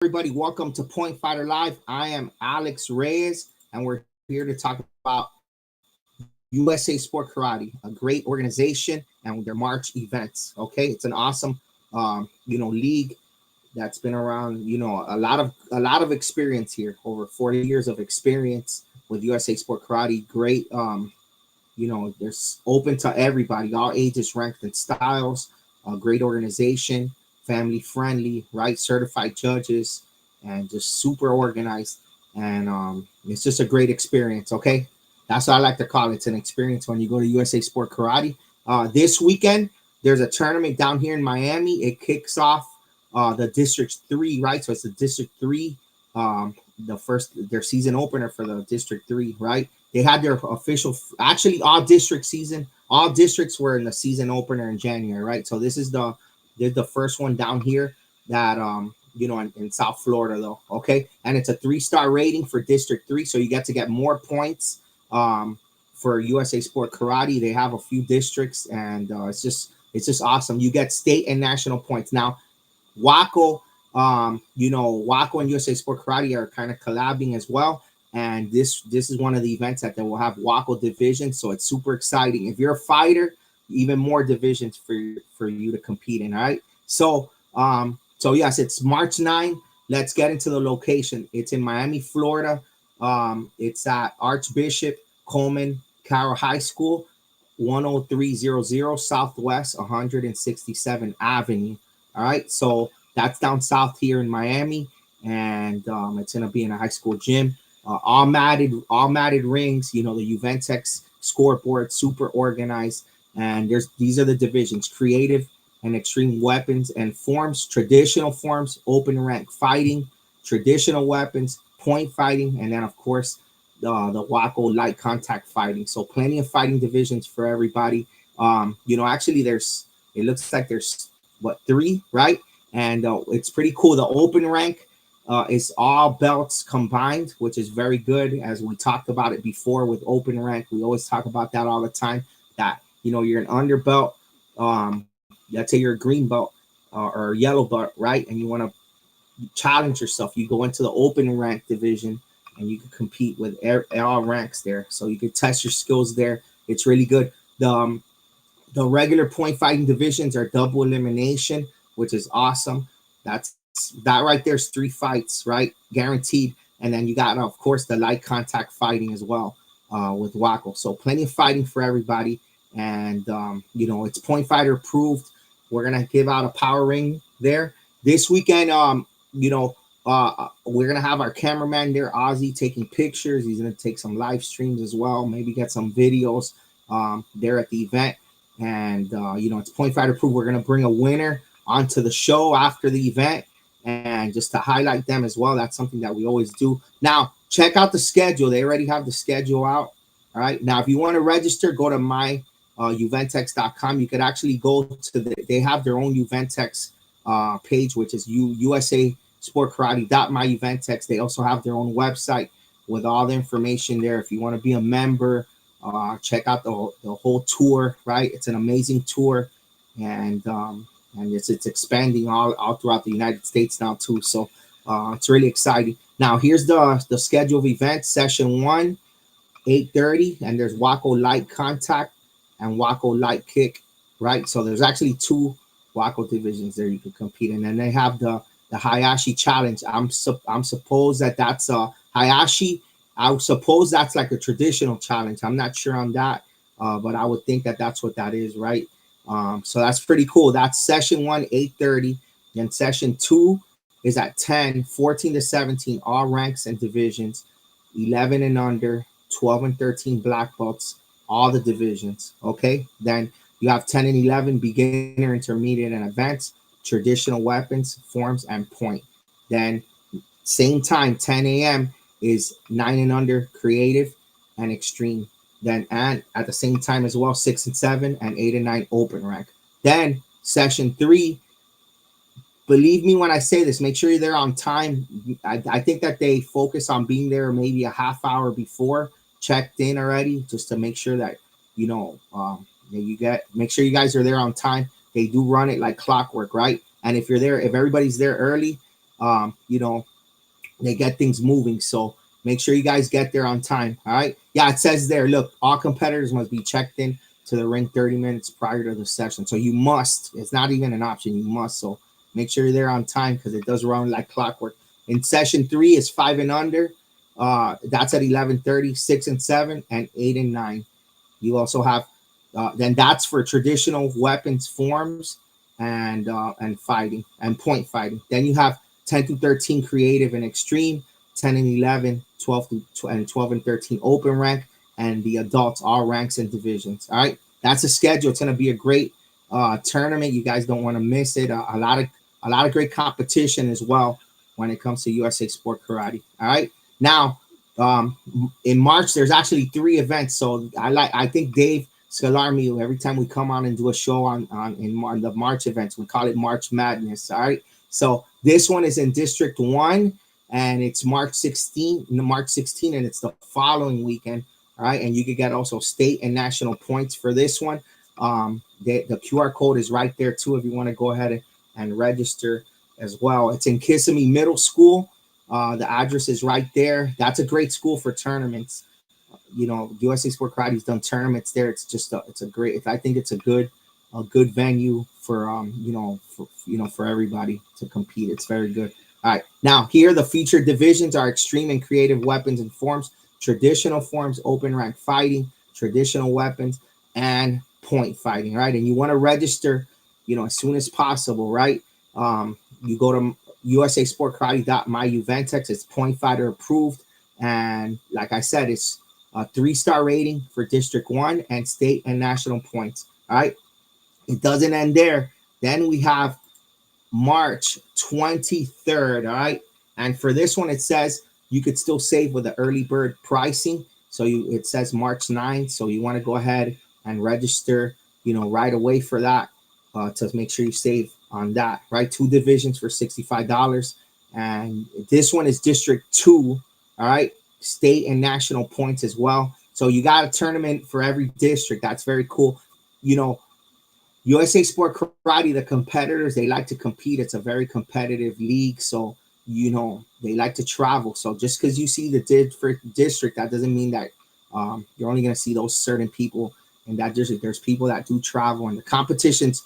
everybody? Welcome to Point Fighter Live. I am Alex Reyes, and we're here to talk about USA Sport Karate, a great organization, and their March events. Okay, it's an awesome, league that's been around. A lot of experience here. Over 40 years of experience with USA Sport Karate. Great, there's open to everybody, all ages, ranked, and styles. A great organization, family friendly, right? Certified judges, and just super organized. And it's just a great experience. Okay, that's what I like to call it. It's an experience when you go to USA Sport Karate. This weekend, there's a tournament down here in Miami. It kicks off the District 3, right? So it's the District 3, their season opener for the District 3, right? They had their official, actually, all districts were in the season opener in January, right? So they're the first one down here that in South Florida though. Okay, and it's a 3-star rating for District 3, so you get more points for USA Sport Karate. They have a few districts, and it's just awesome. You get state and national points. Now Waco, Waco and USA Sport Karate are kind of collabing as well. And this is one of the events that they will have Waco division. So it's super exciting. If you're a fighter, even more divisions for you to compete in. All right. So yes, it's March 9. Let's get into the location. It's in Miami, Florida. It's at Archbishop Coleman Carroll High School, 10300 Southwest 167th Avenue. All right, so that's down south here in Miami, and it's gonna be in a high school gym. All matted rings. The Juventex scoreboard, super organized. And these are the divisions: creative and extreme weapons and forms, traditional forms, open rank fighting, traditional weapons, point fighting, and then of course the Waco light contact fighting. So plenty of fighting divisions for everybody. Actually, it looks like there's three, right? And it's pretty cool. The open rank is all belts combined, which is very good. As we talked about it before with open rank, we always talk about that all the time. That you're an underbelt. Let's say you're a green belt or a yellow belt, right? And you want to challenge yourself. You go into the open rank division, and you can compete with all ranks there. So you can test your skills there. It's really good. The regular point fighting divisions are double elimination, which is awesome. That right there's 3 fights, right? Guaranteed. And then you got, of course, the light contact fighting as well with Waco. So plenty of fighting for everybody. And, it's point fighter approved. We're going to give out a power ring there. This weekend, we're going to have our cameraman there, Ozzy, taking pictures. He's going to take some live streams as well, maybe get some videos there at the event. And, it's point fighter approved. We're going to bring a winner onto the show after the event, and just to highlight them as well. That's something that we always do. Now, check out the schedule. They already have the schedule out. All right. Now, if you want to register, go to myjuventex.com. You could actually go to they have their own Juventex page, which is USA Sport Karate.myjuventex. They also have their own website with all the information there. If you want to be a member, check out the whole tour, right? It's an amazing tour. And it's expanding all throughout the United States now too. So it's really exciting. Now here's the schedule of events. Session 1, 8:30, and there's Waco light contact and Waco light kick, right? So there's actually 2 Waco divisions there you can compete in. And they have the Hayashi challenge. I'm suppose that's Hayashi. I would suppose that's like a traditional challenge. I'm not sure on that, but I would think that that's what that is, right? So that's pretty cool. That's session 1, 8:30. Then session 2 is at 10, 14 to 17, all ranks and divisions, 11 and under, 12 and 13 black belts, all the divisions. Okay. Then you have 10 and 11, beginner, intermediate, and advanced, traditional weapons, forms, and point. Then same time, 10 a.m. is 9 and under, creative, and extreme. Then and at the same time as well, 6 and 7 and 8 and 9 open rank. Then session 3, believe me when I say this, make sure you're there on time. I think that they focus on being there maybe a half hour before, checked in already, just to make sure that make sure you guys are there on time. They do run it like clockwork, right? And if everybody's there early, you know, they get things moving. So make sure you guys get there on time. All right. Yeah, it says there, look, all competitors must be checked in to the ring 30 minutes prior to the session. So you must, it's not even an option, you must. So make sure you're there on time because it does run like clockwork. In session 3 is 5 and under. That's at 11:30, 6 and 7, and 8 and 9. You also have then that's for traditional weapons forms and fighting and point fighting. Then you have 10 to 13 creative and extreme, 10 and 11, 12 and 12 and 13 open rank, and the adults all ranks and divisions. All right, that's a schedule. It's going to be a great tournament. You guys don't want to miss it. A lot of great competition as well when it comes to USA Sport Karate. All right, now in March there's actually 3 events. So I think Dave Scalarmio, every time we come on and do a show on the March events, we call it March Madness. All right. So this one is in District 1 and it's March 16, and it's the following weekend. All right. And you can get also state and national points for this one. The QR code is right there too if you want to go ahead and register as well. It's in Kissimmee Middle School. The address is right there. That's a great school for tournaments. You know, USA Sport Karate's done tournaments there. It's just it's a great. I think it's a good venue for for everybody to compete. It's very good. All right, now here the featured divisions are extreme and creative weapons and forms, traditional forms, open rank fighting, traditional weapons, and point fighting. Right, and you want to register, as soon as possible. Right, you go to usasportkarate.myuventex. It's point fighter approved, and like I said, it's a 3-star rating for District 1 and state and national points. All right. It doesn't end there. Then we have March 23rd. All right. And for this one, it says you could still save with the early bird pricing. So it says March 9th. So you want to go ahead and register, right away for that to make sure you save on that. Right. 2 divisions for $65. And this one is District 2. All right. State and national points as well. So you got a tournament for every district. That's very cool. USA Sport Karate, the competitors, they like to compete. It's a very competitive league. So, they like to travel. So just because you see the different district, that doesn't mean that you're only going to see those certain people in that district. There's people that do travel, and the competition's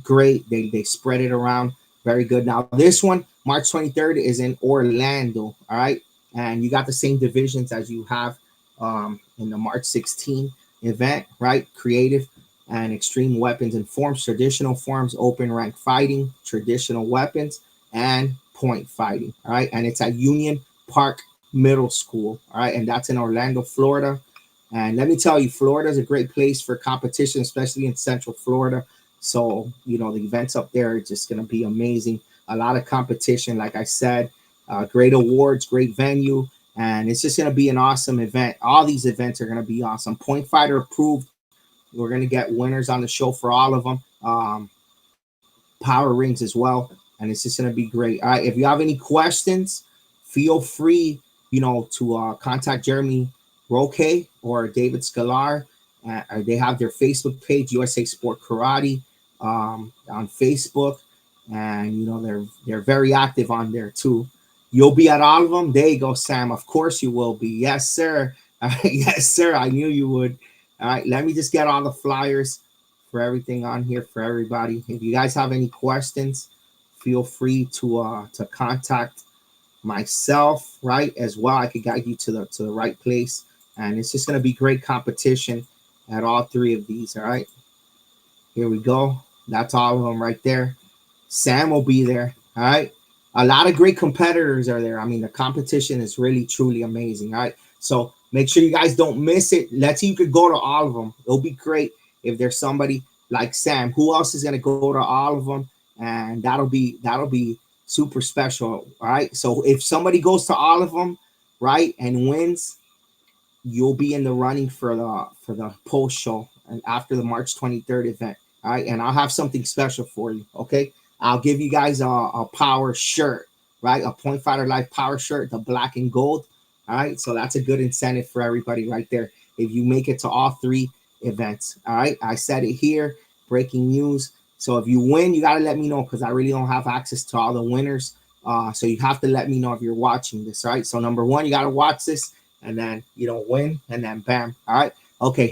great. They spread it around. Very good. Now, this one, March 23rd, is in Orlando. All right. And you got the same divisions as you have in the March 16 event, right? Creative and extreme weapons and forms, traditional forms, open rank fighting, traditional weapons, and point fighting. All right. And it's at Union Park Middle School. All right. And that's in Orlando, Florida. And let me tell you, Florida is a great place for competition, especially in Central Florida. So, the events up there are just going to be amazing. A lot of competition, like I said. Great awards, great venue, and it's just going to be an awesome event. All these events are going to be awesome. Point fighter approved. We're going to get winners on the show for all of them. Power rings as well, and it's just going to be great. All right, if you have any questions, feel free, to contact Jeremy Roque or David Scalar. They have their Facebook page, USA Sport Karate, on Facebook, and they're very active on there too. You'll be at all of them. There you go, Sam. Of course you will be. Yes, sir. Yes, sir. I knew you would. All right. Let me just get all the flyers for everything on here for everybody. If you guys have any questions, feel free to contact myself, right? As well, I could guide you to the right place. And it's just going to be great competition at all 3 of these. All right. Here we go. That's all of them right there. Sam will be there. All right. A lot of great competitors are there. I mean, the competition is really, truly amazing. All right. So make sure you guys don't miss it. Let's see, you could go to all of them. It'll be great if there's somebody like Sam. Who else is going to go to all of them? And that'll be super special. All right. So if somebody goes to all of them, right, and wins, you'll be in the running for the post show and after the March 23rd event. All right. And I'll have something special for you. Okay. I'll give you guys a power shirt, right? A Point Fighter Life power shirt, the black and gold. All right. So that's a good incentive for everybody right there. If you make it to all 3 events. All right. I said it here. Breaking news. So if you win, you got to let me know because I really don't have access to all the winners. So you have to let me know if you're watching this. All right. So number one, you got to watch this, and then you don't win, and then bam. All right. Okay.